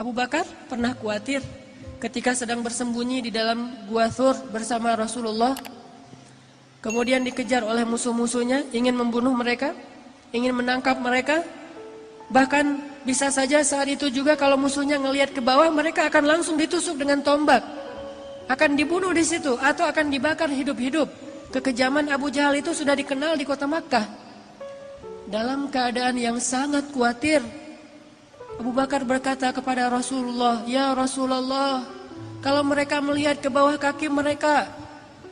Abu Bakar pernah khawatir ketika sedang bersembunyi di dalam Gua Thur bersama Rasulullah. Kemudian dikejar oleh musuh-musuhnya, ingin membunuh mereka, ingin menangkap mereka. Bahkan bisa saja saat itu juga kalau musuhnya ngelihat ke bawah, mereka akan langsung ditusuk dengan tombak. Akan dibunuh di situ atau akan dibakar hidup-hidup. Kekejaman Abu Jahal itu sudah dikenal di kota Makkah. Dalam keadaan yang sangat khawatir, Abu Bakar berkata kepada Rasulullah, "Ya Rasulullah, kalau mereka melihat ke bawah kaki mereka,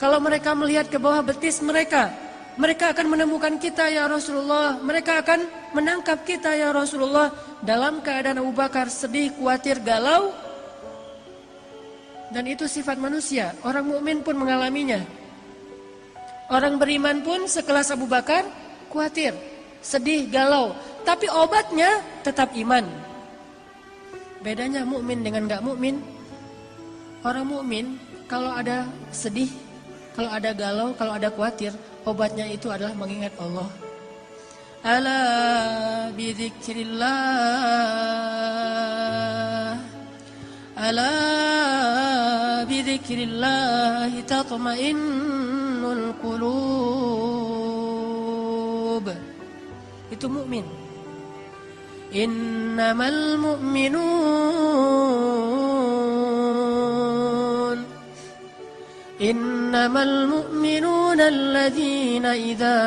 kalau mereka melihat ke bawah betis mereka, mereka akan menemukan kita ya Rasulullah. Mereka akan menangkap kita ya Rasulullah." Dalam keadaan Abu Bakar sedih, khawatir, galau. Dan itu sifat manusia. Orang mukmin pun mengalaminya. Orang beriman pun sekelas Abu Bakar khawatir, sedih, galau. Tapi obatnya tetap iman. Bedanya mukmin dengan gak mukmin. Orang mukmin kalau ada sedih, kalau ada galau, kalau ada khawatir, obatnya itu adalah mengingat Allah. Ala bidzikrillah, ala bidzikrillah tatma'innul qulub. Itu mukmin. Innamal mu'minun إنما المؤمنون الذين إذا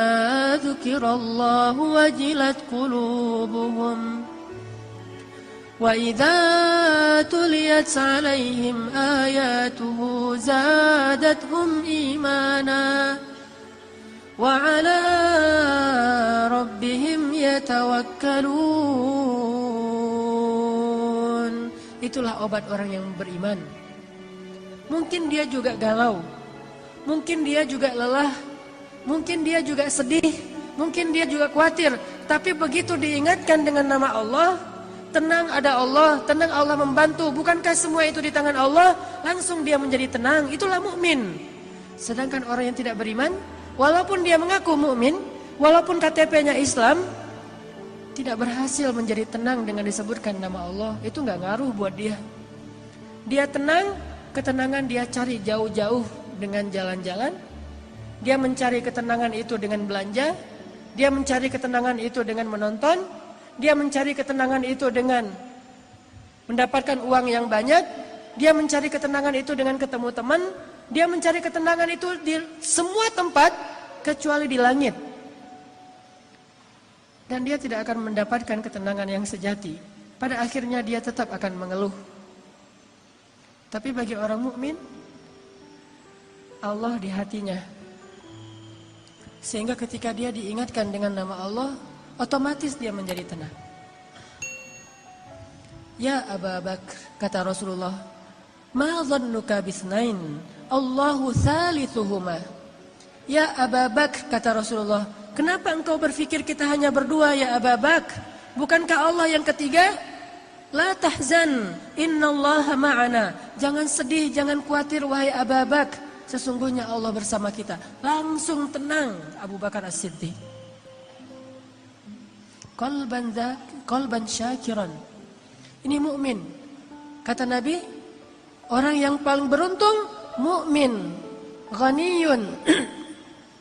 ذكر الله وجلت قلوبهم وإذا تليت عليهم آياته زادتهم إيمانا وعلى ربهم يتوكلون. Itulah obat orang yang beriman. Mungkin dia juga galau, mungkin dia juga lelah, mungkin dia juga sedih, mungkin dia juga khawatir. Tapi begitu diingatkan dengan nama Allah, tenang ada Allah, tenang Allah membantu. Bukankah semua itu di tangan Allah? Langsung dia menjadi tenang. Itulah mukmin. Sedangkan orang yang tidak beriman, walaupun dia mengaku mukmin, walaupun KTP-nya Islam, tidak berhasil menjadi tenang dengan disebutkan nama Allah. Itu nggak ngaruh buat dia. Dia tenang. Ketenangan dia cari jauh-jauh dengan jalan-jalan. Dia mencari ketenangan itu dengan belanja. Dia mencari ketenangan itu dengan menonton. Dia mencari ketenangan itu dengan mendapatkan uang yang banyak. Dia mencari ketenangan itu dengan ketemu teman. Dia mencari ketenangan itu di semua tempat kecuali di langit. Dan dia tidak akan mendapatkan ketenangan yang sejati. Pada akhirnya dia tetap akan mengeluh. Tapi bagi orang mukmin, Allah di hatinya. Sehingga ketika dia diingatkan dengan nama Allah, otomatis dia menjadi tenang. Ya Abu Bakar, kata Rasulullah, ma dhannuka bisnain, Allahu thalithuhuma. Ya Abu Bakar, kata Rasulullah, kenapa engkau berpikir kita hanya berdua ya Abu Bakar? Bukankah Allah yang ketiga? La tahzan, innallaha ma'ana. Jangan sedih, jangan khawatir wahai Abu Bakar. Sesungguhnya Allah bersama kita. Langsung tenang Abu Bakar As-Siddiq. Qalban syakiran. Ini mukmin. Kata Nabi, orang yang paling beruntung mukmin, ghaniyun.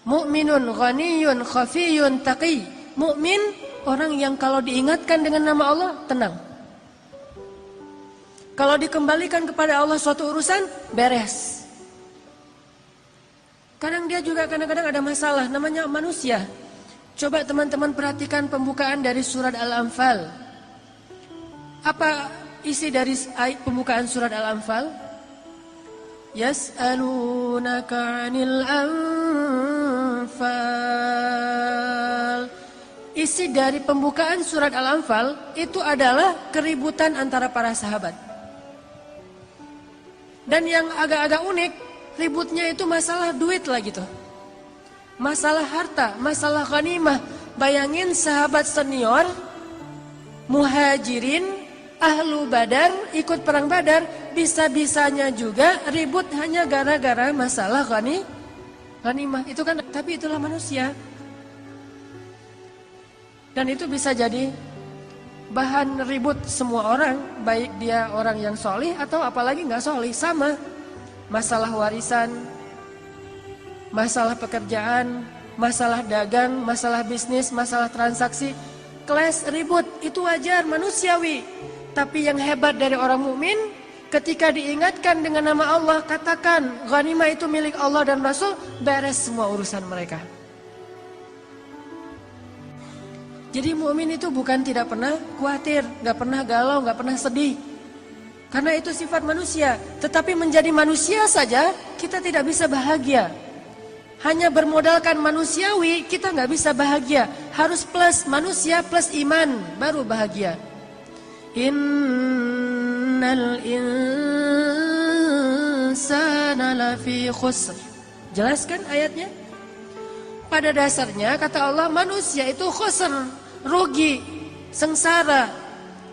Mukminun ghaniyun khafiyun taqi. Mukmin orang yang kalau diingatkan dengan nama Allah tenang. Kalau dikembalikan kepada Allah suatu urusan, beres. Kadang dia juga kadang-kadang ada masalah, namanya manusia. Coba teman-teman perhatikan pembukaan dari surat Al-Anfal. Apa isi dari pembukaan surat Al-Anfal? Yas'alunaka 'anil anfal. Isi dari pembukaan surat Al-Anfal itu adalah keributan antara para sahabat. Dan yang agak-agak unik, ributnya itu masalah duit lah gitu. Masalah harta, masalah ghanimah. Bayangin sahabat senior, muhajirin, ahlu badar, ikut perang badar, bisa-bisanya juga ribut hanya gara-gara masalah ghanimah. Itu kan, tapi itulah manusia. Dan itu bisa jadi bahan ribut semua orang, baik dia orang yang solih atau apalagi nggak solih, sama. Masalah warisan, masalah pekerjaan, masalah dagang, masalah bisnis, masalah transaksi, clash, ribut, itu wajar, manusiawi. Tapi yang hebat dari orang mukmin, ketika diingatkan dengan nama Allah, katakan ghanimah itu milik Allah dan Rasul, beres semua urusan mereka. Jadi mukmin itu bukan tidak pernah khawatir, nggak pernah galau, nggak pernah sedih. Karena itu sifat manusia. Tetapi menjadi manusia saja kita tidak bisa bahagia. Hanya bermodalkan manusiawi kita nggak bisa bahagia. Harus plus manusia plus iman baru bahagia. Innal insana lafi khusr. Jelaskan ayatnya? Pada dasarnya kata Allah manusia itu khusr, rugi, sengsara,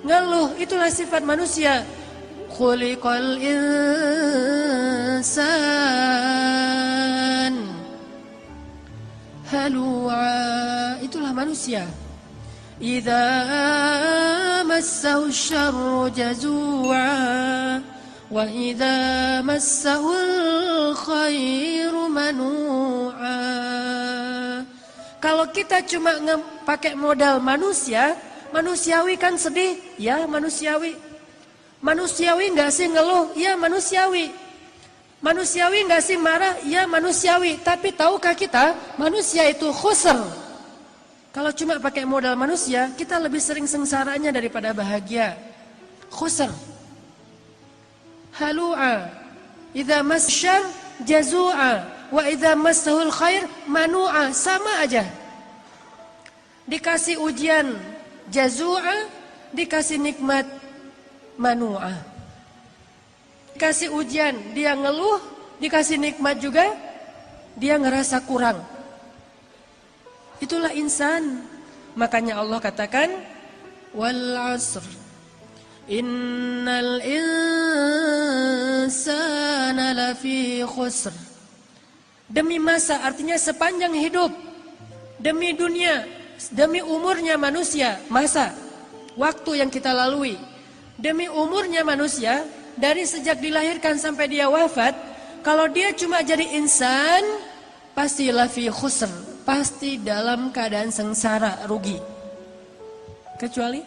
ngeluh, itulah sifat manusia. Khuliqal insan halu'a, itulah manusia. Idza massahu syarru jazu'a wa idza massahu khairu manu'a. Kalau kita cuma pakai modal manusia, manusiawi kan sedih, ya manusiawi. Manusiawi nggak sih ngeluh, ya manusiawi. Manusiawi nggak sih marah, ya manusiawi. Tapi tahukah kita, manusia itu khusr. Kalau cuma pakai modal manusia, kita lebih sering sengsaranya daripada bahagia. Khusr. Halu'a. Idza masyar jazu'a. Wa idza massahul khair manu'a. Sama aja. Dikasih ujian jazu'a, dikasih nikmat manu'a. Dikasih ujian dia ngeluh, dikasih nikmat juga dia ngerasa kurang. Itulah insan. Makanya Allah katakan wal 'asr innal insana lafi khusr. Demi masa artinya sepanjang hidup, demi dunia, demi umurnya manusia, masa, waktu yang kita lalui, demi umurnya manusia, dari sejak dilahirkan sampai dia wafat, kalau dia cuma jadi insan, pasti lafi khusr, pasti dalam keadaan sengsara, rugi. Kecuali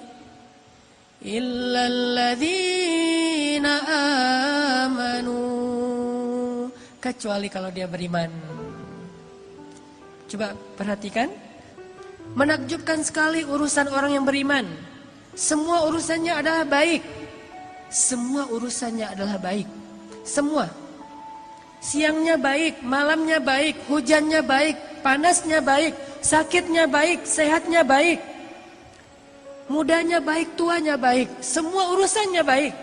illalladzina amanu, kecuali kalau dia beriman. Coba perhatikan, menakjubkan sekali urusan orang yang beriman. Semua urusannya adalah baik. Semua urusannya adalah baik. Semua. Siangnya baik, malamnya baik, hujannya baik, panasnya baik, sakitnya baik, sehatnya baik. Mudanya baik, tuanya baik. Semua urusannya baik.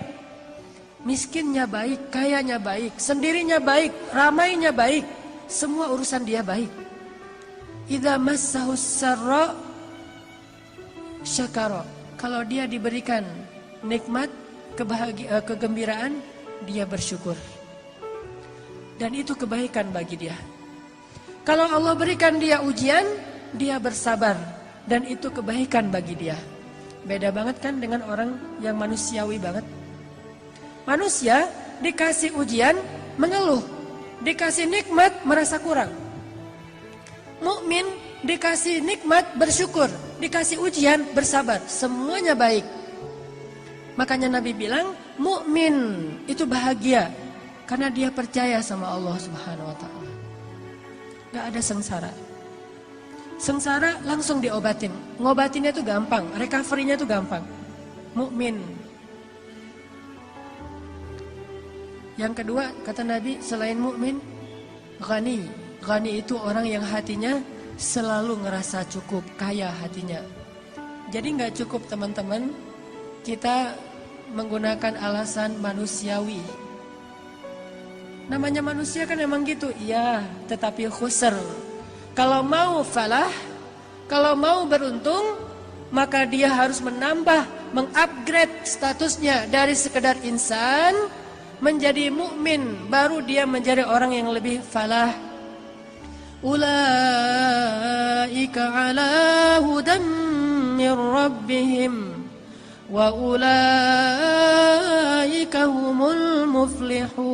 Miskinnya baik, kayanya baik, sendirinya baik, ramainya baik. Semua urusan dia baik. Idza massahus sarra syakara. Kalau dia diberikan nikmat, kegembiraan, dia bersyukur. Dan itu kebaikan bagi dia. Kalau Allah berikan dia ujian, dia bersabar. Dan itu kebaikan bagi dia. Beda banget kan dengan orang yang manusiawi banget. Manusia dikasih ujian, mengeluh. Dikasih nikmat, merasa kurang. Mukmin dikasih nikmat, bersyukur. Dikasih ujian, bersabar. Semuanya baik. Makanya Nabi bilang, mukmin itu bahagia karena dia percaya sama Allah Subhanahu wa taala. Gak ada sengsara. Sengsara langsung diobatin. Ngobatinnya itu gampang, recovery-nya itu gampang. Mukmin. Yang kedua, kata Nabi, selain mukmin, ghani. Ghani itu orang yang hatinya selalu ngerasa cukup, kaya hatinya. Jadi nggak cukup teman-teman kita menggunakan alasan manusiawi. Namanya manusia kan emang gitu, iya, tetapi khusr. Kalau mau falah, kalau mau beruntung, maka dia harus menambah, mengupgrade statusnya dari sekedar insan menjadi mukmin, baru dia menjadi orang yang lebih falah. Ulaika ala hudam min rabbihim wa ulaika humul muflihun.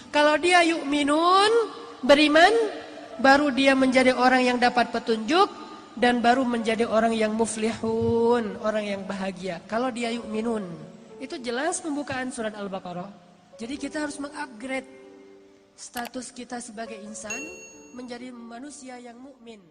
Kalau dia yu'minun, beriman, baru dia menjadi orang yang dapat petunjuk dan baru menjadi orang yang muflihun, orang yang bahagia. Kalau dia yu'minun, itu jelas pembukaan surat Al-Baqarah. Jadi kita harus mengupgrade status kita sebagai insan menjadi manusia yang mukmin.